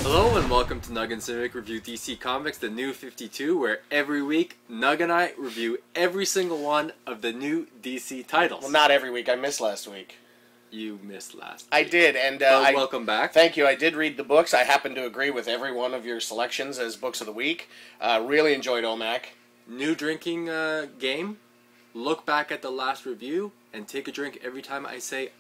Hello and welcome to Nug and Cymek Review DC Comics, the New 52, where every week Nug and I review every single one of the new DC titles. Well, not every week. I missed last week. You missed last week. I did, and welcome back. Thank you. I did read the books. I happen to agree with every one of your selections as books of the week. Really enjoyed OMAC. New drinking game. Look back at the last review and take a drink every time I say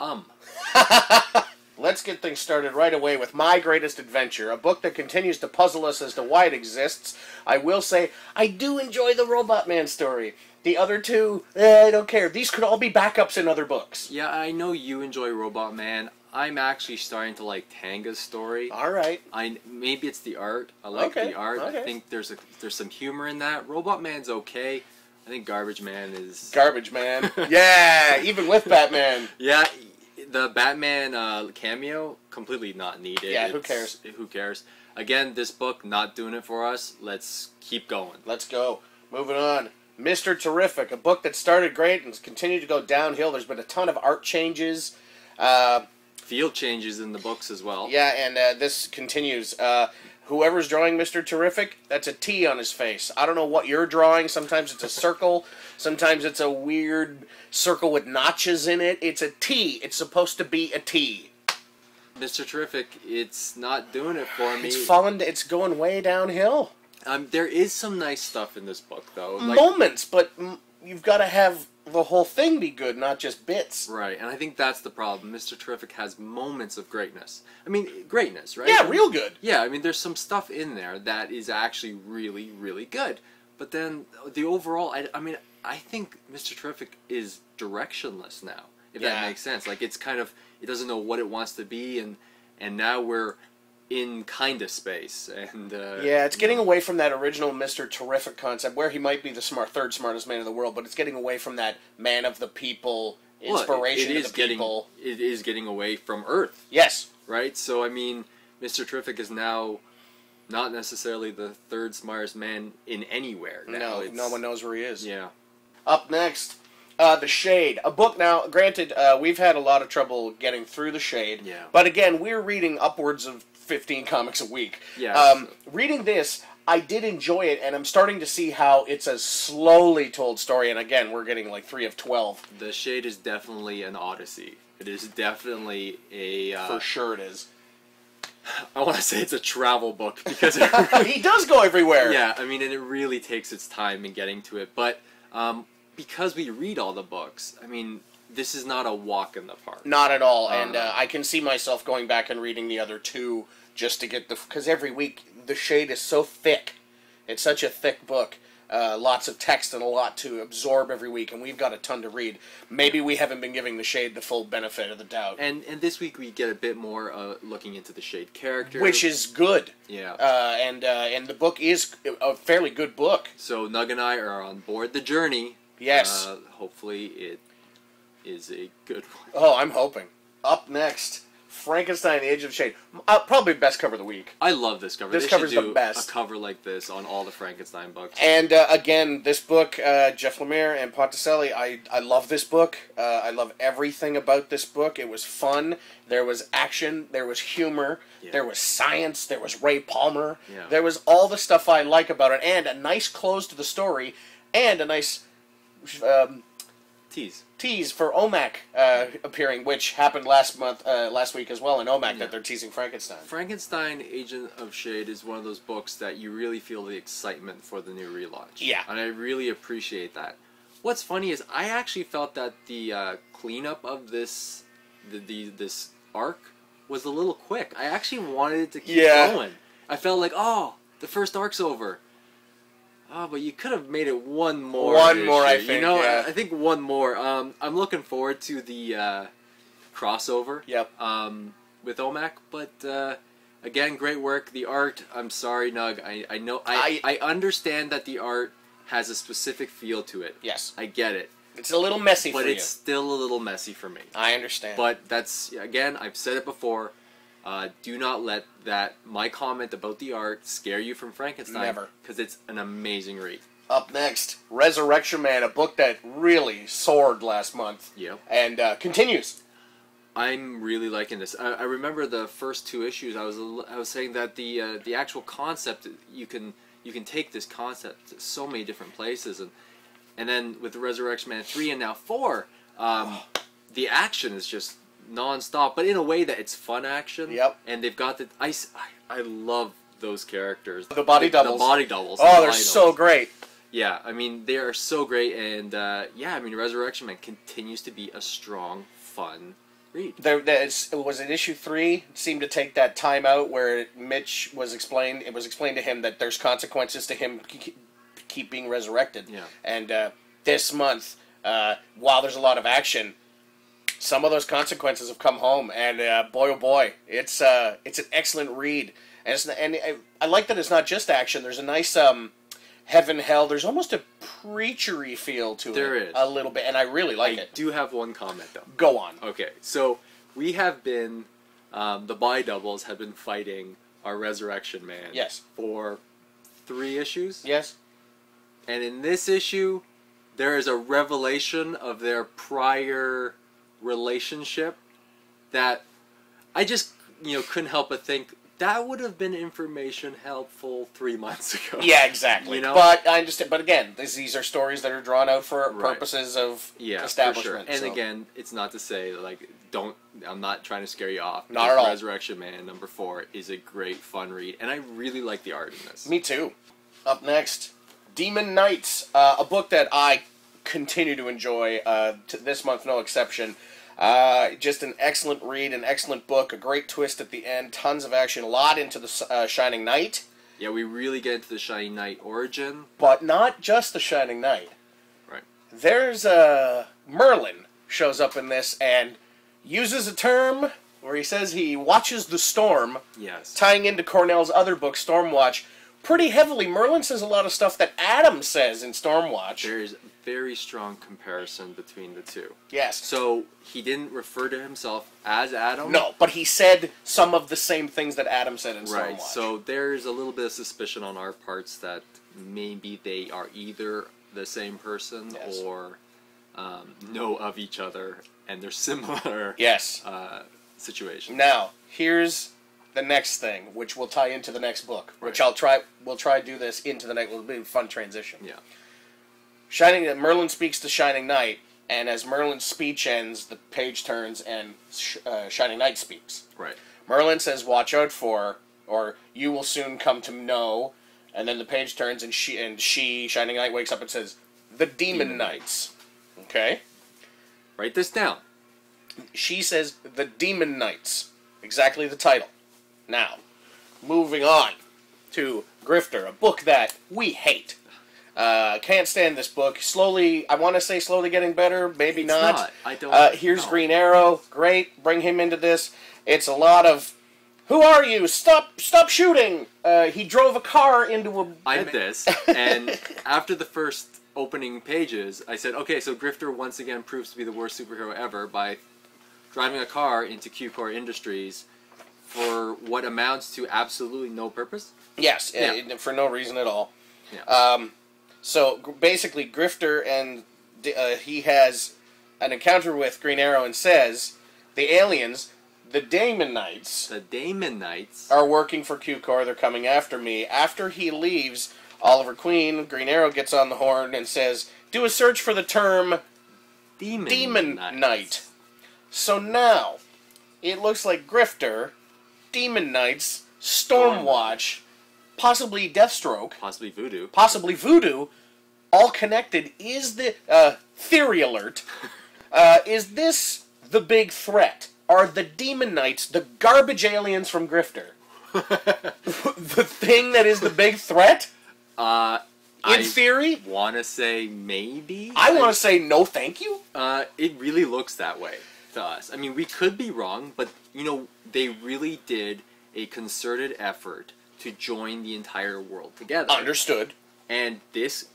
Let's get things started right away with My Greatest Adventure, a book that continues to puzzle us as to why it exists. I will say, I do enjoy the Robot Man story. The other two, I don't care. These could all be backups in other books. Yeah, I know you enjoy Robot Man. I'm actually starting to like Tanga's story. All right. Maybe it's the art. I like the art. Okay. I think there's some humor in that. Robot Man's okay. I think Garbage Man is... Garbage Man. Yeah, even with Batman. Yeah, the Batman cameo, completely not needed. Yeah, who cares? Who cares? Again, this book, not doing it for us. Let's keep going. Let's go. Moving on. Mr. Terrific, a book that started great and has continued to go downhill. There's been a ton of art changes. Field changes in the books as well. Yeah, and this continues. Whoever's drawing Mr. Terrific, that's a T on his face. I don't know what you're drawing. Sometimes it's a circle. Sometimes it's a weird circle with notches in it. It's a T. It's supposed to be a T. Mr. Terrific, it's not doing it for me. It's going way downhill. There is some nice stuff in this book, though. Moments, but you've got to have the whole thing be good, not just bits. Right, and I think that's the problem. Mr. Terrific has moments of greatness. I mean, greatness, right? Yeah, real good. Yeah, I mean, there's some stuff in there that is actually really, really good. But then, the overall, I think Mr. Terrific is directionless now, if that makes sense. Like, it's kind of, it doesn't know what it wants to be, and now we're in kind of space, and yeah, it's getting away from that original Mr. Terrific concept, where he might be the third smartest man in the world, but it's getting away from that man of the people, inspiration of the people. It is getting away from Earth. Yes. Right? So, I mean, Mr. Terrific is now not necessarily the third smartest man in anywhere. Now. No one knows where he is. Yeah. Up next, The Shade. A book now, granted, we've had a lot of trouble getting through The Shade. Yeah. But again, we're reading upwards of 15 comics a week. Yeah. Reading this, I did enjoy it, and I'm starting to see how it's a slowly told story, and again, we're getting like 3 of 12. The Shade is definitely an odyssey. It is definitely a... For sure it is. I want to say it's a travel book, because he does go everywhere! Yeah, I mean, and it really takes its time in getting to it, but because we read all the books, I mean... This is not a walk in the park. Not at all, and I can see myself going back and reading the other two just to get the... Because every week, The Shade is so thick. It's such a thick book. Lots of text and a lot to absorb every week, and we've got a ton to read. Maybe we haven't been giving The Shade the full benefit of the doubt. And this week we get a bit more looking into the Shade character. Which is good. Yeah. And the book is a fairly good book. So Nug and I are on board the journey. Yes. Hopefully it is a good one. Oh, I'm hoping. Up next, Frankenstein, The Age of Shade. Probably best cover of the week. I love this cover. This cover's the best. A cover like this on all the Frankenstein books. And again, this book, Jeff Lemire and Ponticelli, I love this book. I love everything about this book. It was fun. There was action. There was humor. Yeah. There was science. There was Ray Palmer. Yeah. There was all the stuff I like about it. And a nice close to the story. And a nice... tease for OMAC appearing, which happened last week as well in OMAC, that they're teasing Frankenstein. Frankenstein, Agent of Shade is one of those books that you really feel the excitement for the new relaunch. Yeah. And I really appreciate that. What's funny is I actually felt that the cleanup of this arc was a little quick. I actually wanted it to keep going. I felt like, oh, the first arc's over. Oh, but you could have made it one more. One more, I think. You know, yeah. I think one more. I'm looking forward to the crossover. Yep. With OMAC, but again, great work. The art. I'm sorry, Nug. I know. I understand that the art has a specific feel to it. Yes. I get it. It's a little messy for you. But it's still a little messy for me. I understand. But that's, again, I've said it before. Do not let my comment about the art scare you from Frankenstein. Never. Because it's an amazing read. Up next, Resurrection Man, a book that really soared last month. Yep. And continues. I'm really liking this. I remember the first 2 issues. I was saying that the actual concept, you can take this concept to so many different places, and then with the Resurrection Man 3 and now 4, the action is just non-stop, but in a way that it's fun action. Yep. And they've got the I love those characters. The body doubles. The body doubles. Oh, they're so great. Yeah, I mean, they are so great, and yeah, I mean, Resurrection Man continues to be a strong, fun read. Was it issue 3? It seemed to take that time out where Mitch was explained. It was explained to him that there's consequences to him keep being resurrected. Yeah. And this month, while there's a lot of action, some of those consequences have come home, and boy oh boy, it's an excellent read. And I like that it's not just action. There's a nice heaven, hell. There's almost a preachery feel to it. There is. A little bit, and I really like it. I do have one comment, though. Go on. Okay, so we have been, the body doubles have been fighting our Resurrection Man. Yes. For 3 issues. Yes. And in this issue, there is a revelation of their prior relationship that I just, couldn't help but think, that would have been information helpful 3 months ago. Yeah, exactly. But I understand. But again, these are stories that are drawn out for purposes of establishment. For sure. And again, it's not to say I'm not trying to scare you off. Not at all. Resurrection Man #4 is a great fun read, and I really like the art in this. Me too. Up next, Demon Knights, a book that I continue to enjoy. This month, no exception. Just an excellent read, an excellent book, a great twist at the end, tons of action, a lot into the Shining Knight. Yeah, we really get into the Shining Knight origin. But not just the Shining Knight. Right. There's Merlin shows up in this and uses a term where he says he watches the storm. Yes. Tying into Cornell's other book, Stormwatch, pretty heavily. Merlin says a lot of stuff that Adam says in Stormwatch. There's very strong comparison between the two. Yes. So he didn't refer to himself as Adam? No, but he said some of the same things that Adam said in Stormwatch. Right, so there's a little bit of suspicion on our parts that maybe they are either the same person or know of each other, and they're similar situations. Now, here's the next thing, which will tie into the next book, which we'll try to do this into the next. It'll be a fun transition. Yeah. Merlin speaks to Shining Knight, and as Merlin's speech ends, the page turns and Shining Knight speaks. Right. Merlin says, "Watch out for," or "You will soon come to know," and then the page turns and Shining Knight wakes up and says, "The Demon Knights." Okay. Write this down. She says, "The Demon Knights." Exactly the title. Now, moving on to Grifter, a book that we hate. Can't stand this book. I want to say slowly getting better, maybe it's not. I don't Here's know. Green Arrow. Great. Bring him into this. It's a lot of, "Who are you? Stop shooting." He drove a car into a... I read this, and after the first opening pages, I said, okay, so Grifter once again proves to be the worst superhero ever by driving a car into Q-Core Industries for what amounts to absolutely no purpose? Yes, for no reason at all. Yeah. So basically, Grifter and he has an encounter with Green Arrow and says the aliens, the Demon Knights, are working for Q-Core. They're coming after me. After he leaves, Oliver Queen, Green Arrow, gets on the horn and says, "Do a search for the term Demon Knight." So now it looks like Grifter, Demon Knights, Stormwatch, possibly Deathstroke, possibly Voodoo, all connected. Is the theory alert? Is this the big threat? Are the Demon Knights the garbage aliens from Grifter? The thing that is the big threat? In theory? I want to say maybe. I want to say no thank you. It really looks that way to us. I mean, we could be wrong, but, they really did a concerted effort to join the entire world together. Understood. And this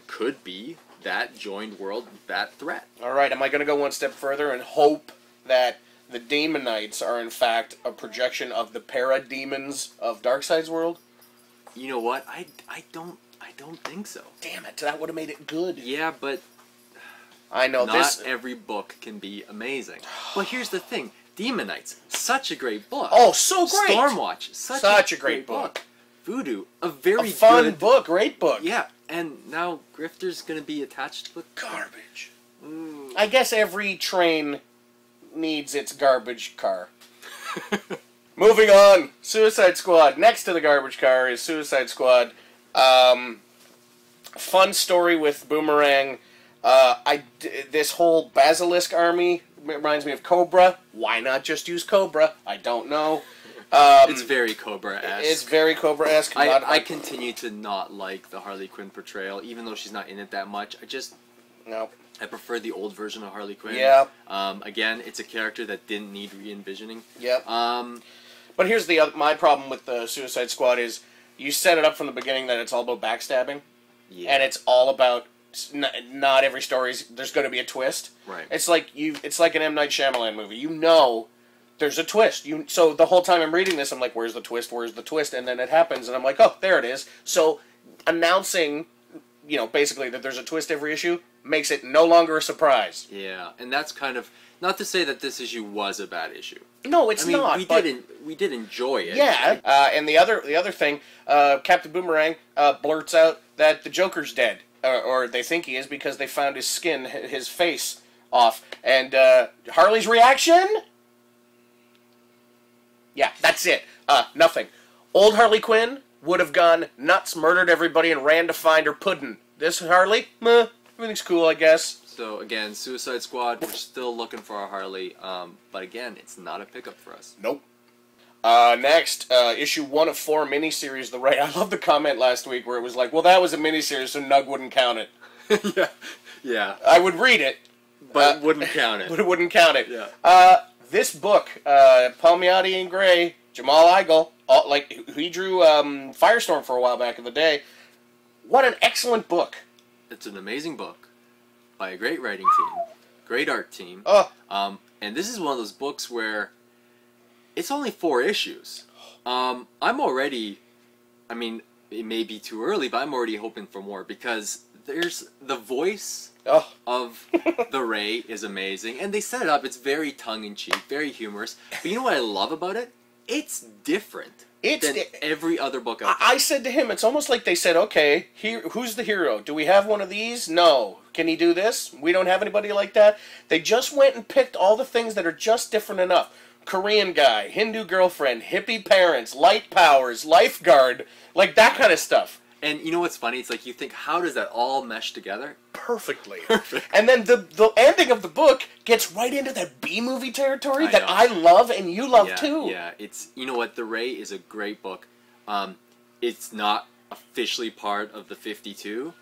could be that joined world, that threat. Alright, am I going to go one step further and hope that the Demon Knights are in fact a projection of the parademons of Darkseid's world? You know what? I don't think so. Damn it, that would have made it good. Yeah, but I know not every book can be amazing. But here's the thing. Demon Knights, such a great book. Oh, so great. Stormwatch, such a great book. Voodoo, a very fun good book, great book. Yeah, and now Grifter's going to be attached with garbage. I guess every train needs its garbage car. Moving on, Suicide Squad. Next to the garbage car is Suicide Squad. Fun story with Boomerang. This whole Basilisk army reminds me of Cobra. Why not just use Cobra? I don't know. It's very Cobra-esque. It's very Cobra-esque. I continue to not like the Harley Quinn portrayal, even though she's not in it that much. No. I prefer the old version of Harley Quinn. Yeah. Again, it's a character that didn't need re-envisioning. Yep. But here's my problem with the Suicide Squad is you set it up from the beginning that it's all about backstabbing. Yeah. And it's all about not every story's there's going to be a twist. Right. It's like an M. Night Shyamalan movie. You know there's a twist. So the whole time I'm reading this, I'm like, where's the twist? Where's the twist? And then it happens, and I'm like, oh, there it is. So announcing, basically that there's a twist every issue makes it no longer a surprise. Yeah, and that's kind of not to say that this issue was a bad issue. No, it's not. We did enjoy it. Yeah, and the other thing, Captain Boomerang blurts out that the Joker's dead, or they think he is because they found his skin, his face off, and Harley's reaction. Yeah, that's it. Nothing. Old Harley Quinn would have gone nuts, murdered everybody, and ran to find her puddin'. This Harley, meh, everything's cool, I guess. So again, Suicide Squad, we're still looking for our Harley, but again, it's not a pickup for us. Nope. Next, issue 1 of 4 miniseries, The Ray. I love the comment last week where it was like, well, that was a miniseries, so Nug wouldn't count it. Yeah. I would read it. But wouldn't count it. But it wouldn't count it. Yeah. This book, Palmiotti and Gray, Jamal Igle, he drew Firestorm for a while back in the day. What an excellent book. It's an amazing book by a great writing team, great art team. And this is one of those books where it's only 4 issues. I'm already, I mean, it may be too early, but I'm already hoping for more because there's the voice of the Ray is amazing, and they set it up. It's very tongue-in-cheek, very humorous. But you know what I love about it? It's different than every other book out there. I said to him, it's almost like they said, okay, who's the hero? Do we have one of these? No. Can he do this? We don't have anybody like that. They just went and picked all the things that are just different enough. Korean guy, Hindu girlfriend, hippie parents, light powers, lifeguard, like that kind of stuff. And you know what's funny? It's like you think, how does that all mesh together? Perfectly. And then the ending of the book gets right into that B-movie territory that I love and you love too. Yeah, you know what? The Ray is a great book. It's not officially part of the 52,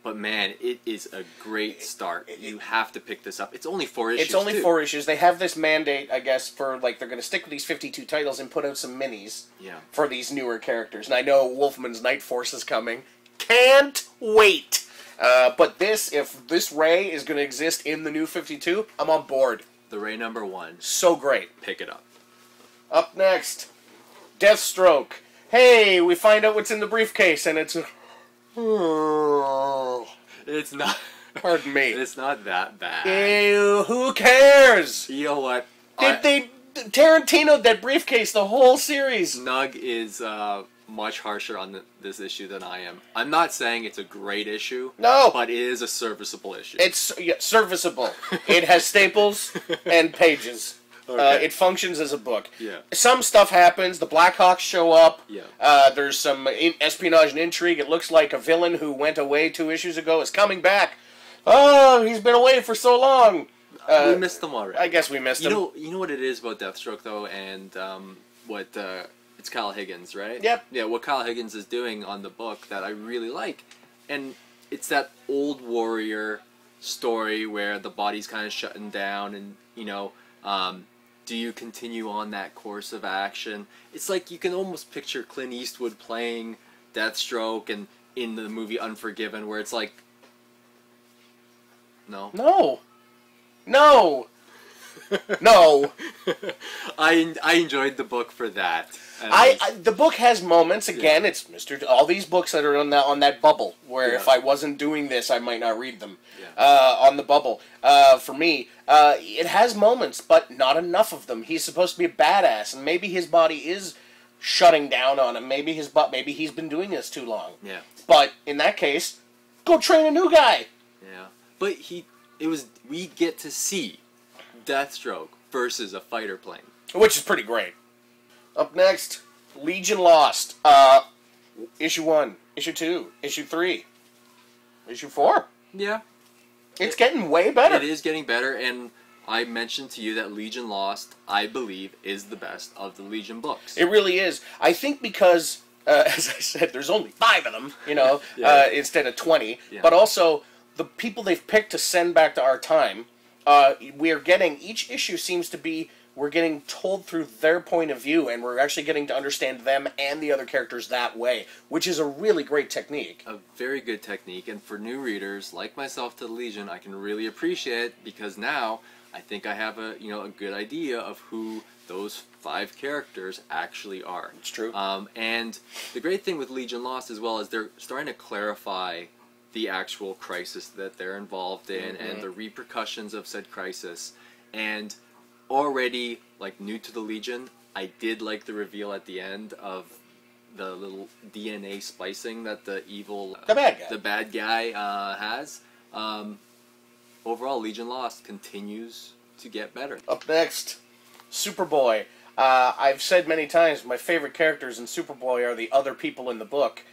but man, it is a great start. You have to pick this up. It's only 4 issues. It's only 4 issues. They have this mandate, I guess, for like they're going to stick with these 52 titles and put out some minis for these newer characters. And I know Wolfman's Night Force is coming. Can't wait. But if this Ray is going to exist in the new 52, I'm on board. The Ray #1. So great. Pick it up. Up next, Deathstroke. Hey, we find out what's in the briefcase, and it's... It's not... Pardon me. It's not that bad. Ew, who cares? You know what? They Tarantino'd that briefcase the whole series. Nug is much harsher on this issue than I am. I'm not saying it's a great issue. No. But it is a serviceable issue. It's serviceable. It has staples and pages. Okay. It functions as a book. Yeah. Some stuff happens. The Blackhawks show up. Yeah. There's some espionage and intrigue. It looks like a villain who went away 2 issues ago is coming back. Oh, he's been away for so long. We missed them already. I guess we missed them. You know what it is about Deathstroke, though, and it's Kyle Higgins, right? Yep. Yeah, what Kyle Higgins is doing on the book that I really like. And it's that old warrior story where the body's kind of shutting down and, do you continue on that course of action? It's like you can almost picture Clint Eastwood playing Deathstroke and in the movie Unforgiven where it's like... No. No. I enjoyed the book for that. The book has moments. Again, it's all these books that are on that bubble where if I wasn't doing this, I might not read them. On the bubble, for me, it has moments, but not enough of them. He's supposed to be a badass, and maybe his body is shutting down on him. Maybe he's been doing this too long. Yeah. But in that case, go train a new guy. Yeah. But we get to see Deathstroke versus a fighter plane, which is pretty great. Up next, Legion Lost. Issue 1, Issue 2, Issue 3, Issue 4. Yeah. It's getting way better. It is getting better, and I mentioned to you that Legion Lost, I believe, is the best of the Legion books. It really is. I think because, as I said, there's only 5 of them, instead of 20. Yeah. But also, the people they've picked to send back to our time, each issue seems to be, we're getting told through their point of view, and we're actually getting to understand them and the other characters that way, which is a really great technique. A very good technique, and for new readers, like myself to the Legion, I can really appreciate it, because now I think I have a good idea of who those 5 characters actually are. It's true. And the great thing with Legion Lost as well is they're starting to clarify the actual crisis that they're involved in and the repercussions of said crisis. And already, like, new to the Legion, I did like the reveal at the end of the little DNA splicing that the bad guy has. Overall, Legion Lost continues to get better. Up next, Superboy. I've said many times my favorite characters in Superboy are the other people in the book,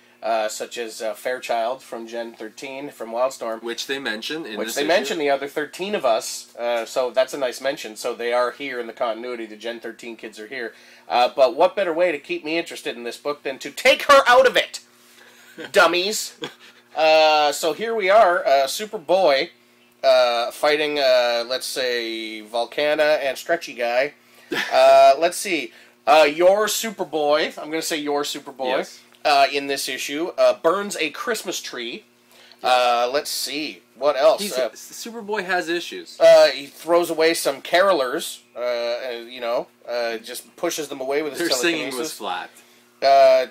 such as Fairchild from Gen 13 from Wildstorm. Which they mention in this issue. Mention the other 13 of us, so that's a nice mention. So they are here in the continuity. The Gen 13 kids are here. But what better way to keep me interested in this book than to take her out of it, dummies? So here we are, Superboy fighting, let's say, Volcana and Stretchy Guy. Let's see. Your Superboy, I'm going to say your Superboy. Yes. In this issue, burns a Christmas tree. Let's see. What else? Superboy has issues. He throws away some carolers, just pushes them away with his telekinesis. Their singing was flat.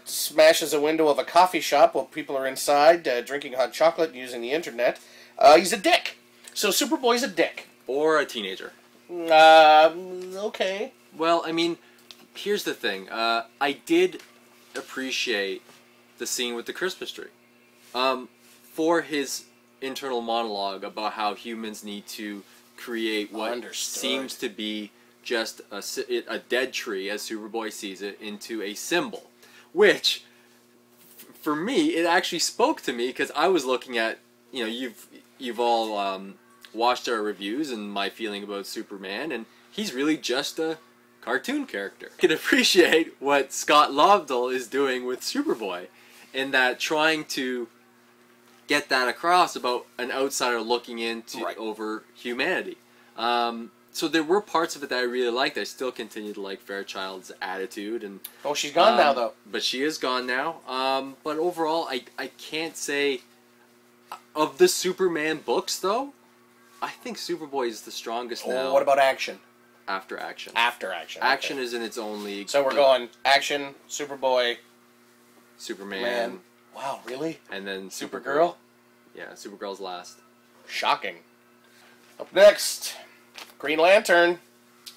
Smashes a window of a coffee shop while people are inside, drinking hot chocolate and using the internet. He's a dick. So Superboy's a dick. Or a teenager. Okay. Well, I mean, here's the thing. I did appreciate the scene with the Christmas tree. For his internal monologue about how humans need to create what seems to be just a dead tree, as Superboy sees it, into a symbol. Which, for me, it actually spoke to me, because I was looking at, you've all watched our reviews and my feeling about Superman, and he's really just a cartoon character. I can appreciate what Scott Lobdell is doing with Superboy, in that trying to get that across about an outsider looking into over humanity. So there were parts of it that I really liked. I still continue to like Fairchild's attitude, and she's gone now, though. But she is gone now. But overall, I can't say of the Superman books, though. I think Superboy is the strongest now. What about Action? After Action. After Action. Action is in its own league. So we're going Action, Superboy, Superman. Wow, really? And then Supergirl? Yeah, Supergirl's last. Shocking. Up next, Green Lantern.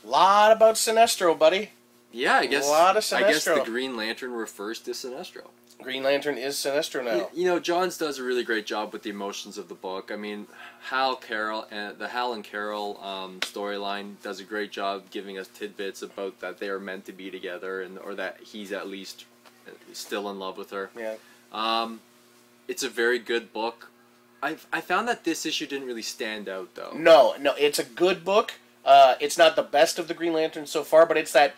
Lot about Sinestro, buddy. Yeah, I guess. A lot of Sinestro. I guess the Green Lantern refers to Sinestro. Green Lantern is Sinestro now. Johns does a really great job with the emotions of the book. I mean, the Hal and Carol storyline does a great job giving us tidbits about that they are meant to be together, or that he's at least still in love with her. Yeah. It's a very good book. I found that this issue didn't really stand out, though. No, it's a good book. It's not the best of the Green Lantern so far, but it's that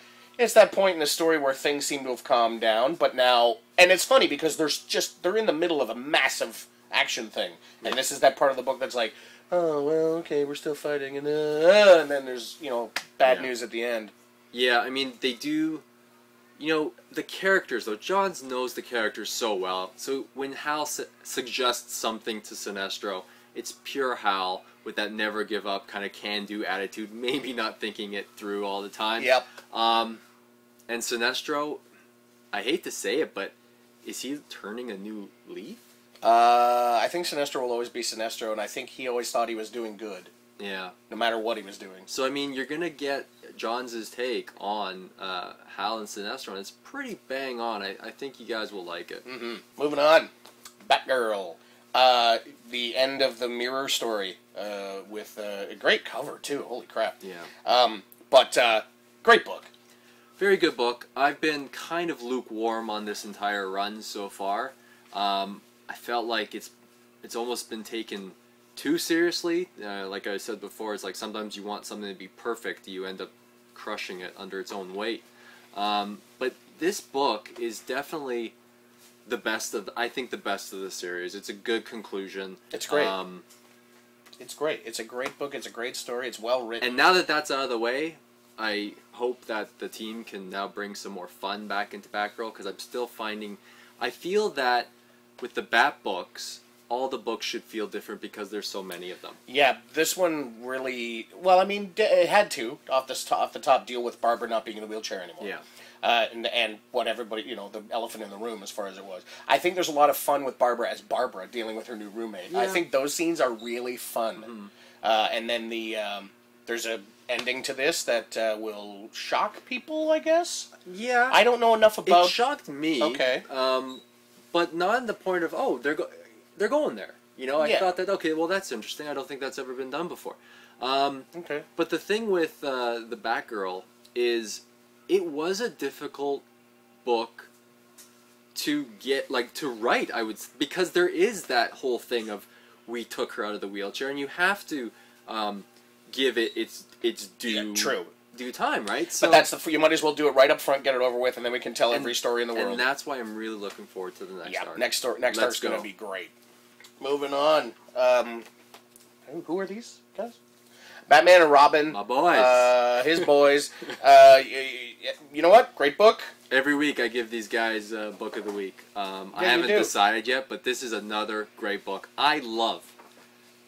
point in the story where things seem to have calmed down. But now, and it's funny because they're in the middle of a massive action thing, and this is that part of the book that's like, oh well, okay, we're still fighting, and then there's bad news at the end. Yeah, I mean they do. The characters, though, Johns knows the characters so well. So when Hal suggests something to Sinestro, it's pure Hal with that never give up kind of can-do attitude, maybe not thinking it through all the time. Yep. And Sinestro, I hate to say it, but is he turning a new leaf? I think Sinestro will always be Sinestro, and I think he always thought he was doing good. Yeah. No matter what he was doing. So, I mean, you're going to get Johns' take on Hal and Sinestro, and it's pretty bang on. I think you guys will like it. Mm-hmm. Moving on. Batgirl. The end of the Mirror story with a great cover, too. Holy crap. Yeah. But great book. Very good book. I've been kind of lukewarm on this entire run so far. I felt like it's almost been taken too seriously. Like I said before, it's like sometimes you want something to be perfect, you end up crushing it under its own weight. But this book is definitely the best of the series. It's a good conclusion. It's great. It's great. It's a great book. It's a great story. It's well written. And now that that's out of the way, I hope that the team can now bring some more fun back into Batgirl, because I'm still finding... I feel that with the Bat books, all the books should feel different because there's so many of them. Yeah, this one really... Well, I mean, it had to, off the top, deal with Barbara not being in the wheelchair anymore. Yeah. And what everybody, the elephant in the room as far as it was. I think there's a lot of fun with Barbara as Barbara dealing with her new roommate. Yeah. I think those scenes are really fun. Mm-hmm. And then there's a ending to this that will shock people, I guess? Yeah. I don't know enough about... It shocked me. Okay. But not in the point of, they're going there. I thought that, okay, well, that's interesting. I don't think that's ever been done before. Okay. But the thing with the Batgirl is it was a difficult book to get, to write, because there is that whole thing of we took her out of the wheelchair, and you have to give it its due... Yeah, true. Due time, right? So, but that's you might as well do it right up front, get it over with, and then we can tell every story in the world. And that's why I'm really looking forward to the next arc. Next arc's going to be great. Moving on. Who are these guys? Batman and Robin. My boys. His boys. You know what? Great book. Every week I give these guys Book of the Week. I haven't decided yet, but this is another great book. I love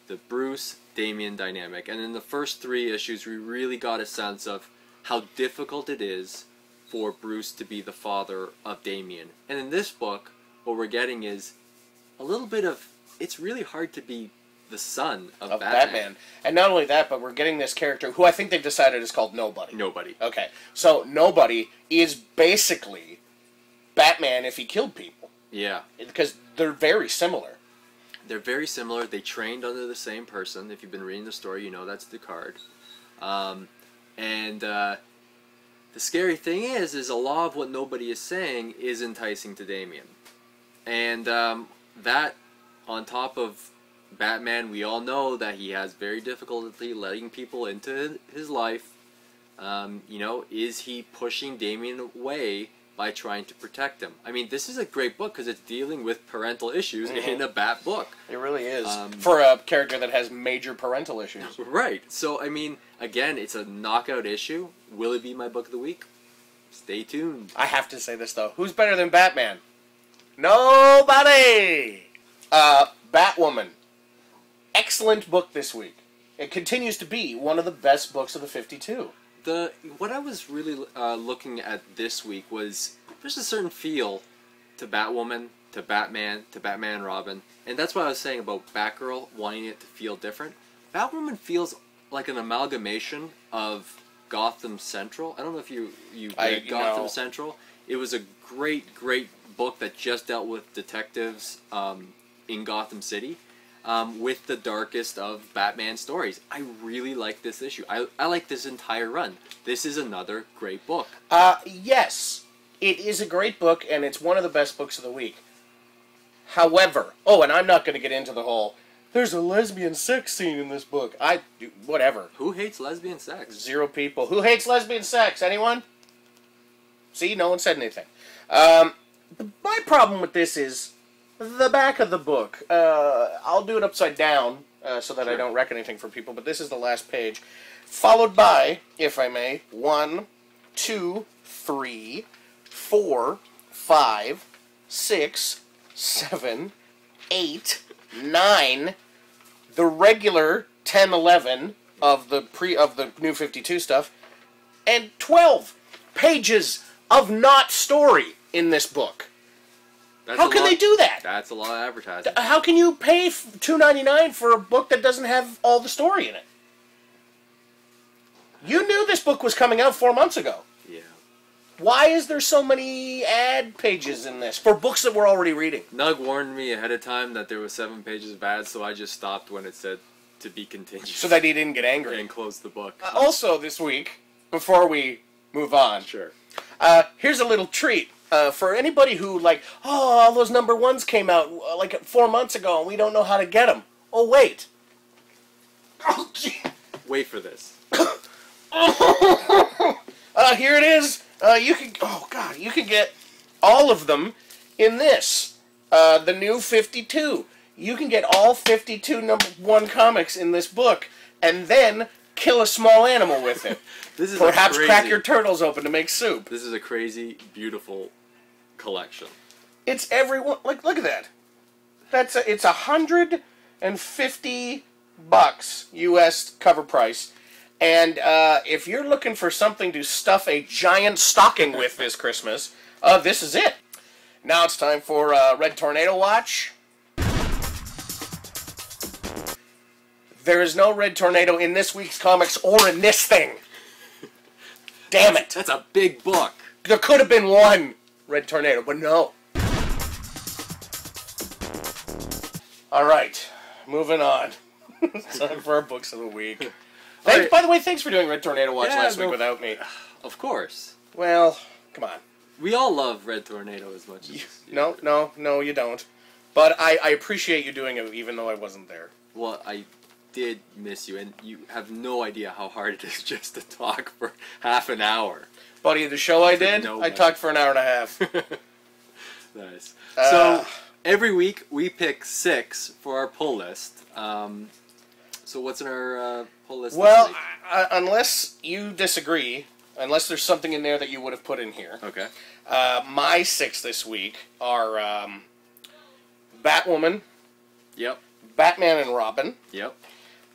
the Bruce Damian dynamic, and in the first 3 issues we really got a sense of how difficult it is for Bruce to be the father of Damian. And in this book, what we're getting is a little bit of, it's really hard to be the son of Batman. And not only that, but we're getting this character who I think they've decided is called Nobody. Nobody. Okay, so Nobody is basically Batman if he killed people. Yeah. Because they're very similar. They're very similar. They trained under the same person. If you've been reading the story, you know that's Ducard. The scary thing is a lot of what Nobody is saying is enticing to Damian. And that, on top of Batman, we all know that he has very difficulty letting people into his life. Is he pushing Damian away by trying to protect him? I mean, this is a great book because it's dealing with parental issues in a Bat book. It really is. For a character that has major parental issues. Right. So, I mean, again, it's a knockout issue. Will it be my Book of the Week? Stay tuned. I have to say this, though. Who's better than Batman? Nobody! Batwoman. Excellent book this week. It continues to be one of the best books of the 52. What I was really looking at this week was there's a certain feel to Batwoman, to Batman and Robin, and that's what I was saying about Batgirl wanting it to feel different. Batwoman feels like an amalgamation of Gotham Central. I don't know if you read Gotham Central. It was a great book that just dealt with detectives in Gotham City. With the darkest of Batman stories. I really like this issue. I like this entire run. This is another great book. Yes, it is a great book, and it's one of the best books of the week. However, and I'm not going to get into the whole, there's a lesbian sex scene in this book. Whatever. Who hates lesbian sex? 0 people. Who hates lesbian sex? Anyone? See, no one said anything. My problem with this is the back of the book. I'll do it upside down so that I don't wreck anything for people, but this is the last page. Followed by, if I may, 1, 2, 3, 4, 5, 6, 7, 8, 9, the regular 10, 11 of the New 52 stuff, and 12 pages of not story in this book. How can they do that? That's a lot of advertising. How can you pay $2.99 for a book that doesn't have all the story in it? You knew this book was coming out 4 months ago. Yeah. Why is there so many ad pages in this for books that we're already reading? Nug warned me ahead of time that there was 7 pages of ads, so I just stopped when it said to be continued. So that he didn't get angry. And closed the book. Also this week, before we move on, sure. Here's a little treat. For anybody who, like, oh, all those number ones came out, like, 4 months ago, and we don't know how to get them. Oh, wait. Oh, gee. Wait for this. Here it is. You can get all of them in this. The New 52. You can get all 52 number 1 comics in this book, and then kill a small animal with it. This is Perhaps crack your turtles open to make soup. This is a crazy, beautiful collection. It's everyone. Like, look at that. It's $150 US cover price, and if you're looking for something to stuff a giant stocking with this Christmas, this is it. Now it's time for Red Tornado Watch. There is no Red Tornado in this week's comics or in this thing. Damn it. That's a big book. There could have been one Red Tornado, but no. Alright, moving on. It's time for our books of the week. By the way, thanks for doing Red Tornado Watch last week without me. Of course. Well, come on. We all love Red Tornado as much as... No, you don't. But I appreciate you doing it even though I wasn't there. Well, I did miss you, and you have no idea how hard it is just to talk for half an hour. Buddy, the show I did, I talked for an hour and a half. Nice. So, every week we pick 6 for our pull list. So what's in our pull list this week? Unless you disagree, unless there's something in there that you would have put in here. Okay. My 6 this week are Batwoman. Yep. Batman and Robin. Yep.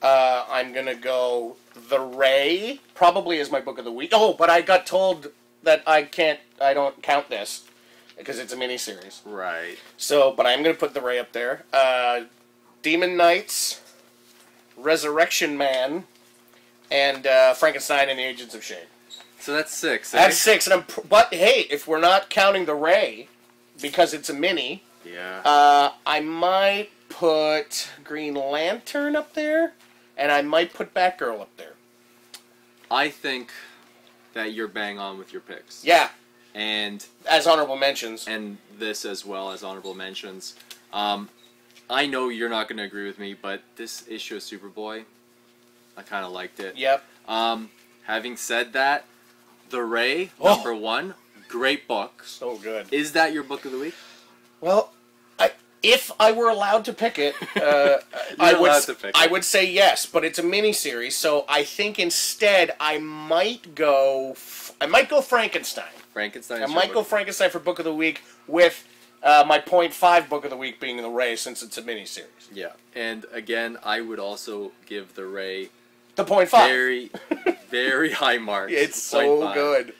I'm going to go The Ray, probably as my book of the week. Oh, but I got told that I don't count this because it's a miniseries. Right. So, but I'm going to put The Ray up there. Demon Knights, Resurrection Man, and Frankenstein and the Agents of Shade. So that's 6. That's 6. But hey, if we're not counting The Ray, because it's a mini, I might put Green Lantern up there, and I might put Batgirl up there. I think that you're bang on with your picks. Yeah. And as honorable mentions. And this as well as honorable mentions. I know you're not going to agree with me, but this issue of Superboy, I kind of liked it. Yep. Having said that, The Ray, number 1, great book. So good. Is that your book of the week? Well, if I were allowed to pick it, I would say yes, but it's a miniseries, so I think instead I might go Frankenstein. Frankenstein. I might go Frankenstein for book of the week with my .5 book of the week being The Ray, since it's a miniseries. Yeah, and again, I would also give The Ray the .5. Very, very high marks. It's so good.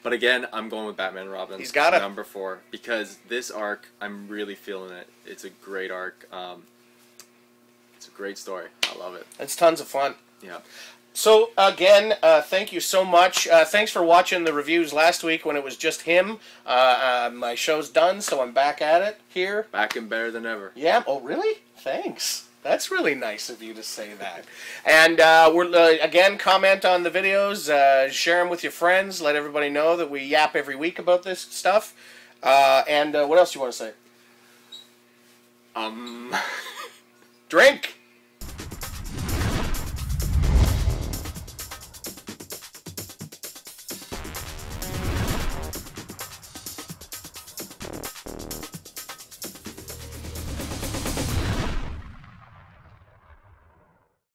But again, I'm going with Batman and Robin. He's got it. Number 4. Because this arc, I'm really feeling it. It's a great arc. It's a great story. I love it. It's tons of fun. Yeah. So, again, thank you so much. Thanks for watching the reviews last week when it was just him. My show's done, so I'm back at it here. Back and better than ever. Yeah. Oh, really? Thanks. That's really nice of you to say that. And again, comment on the videos, share them with your friends, let everybody know that we yap every week about this stuff. And what else do you want to say? Drink!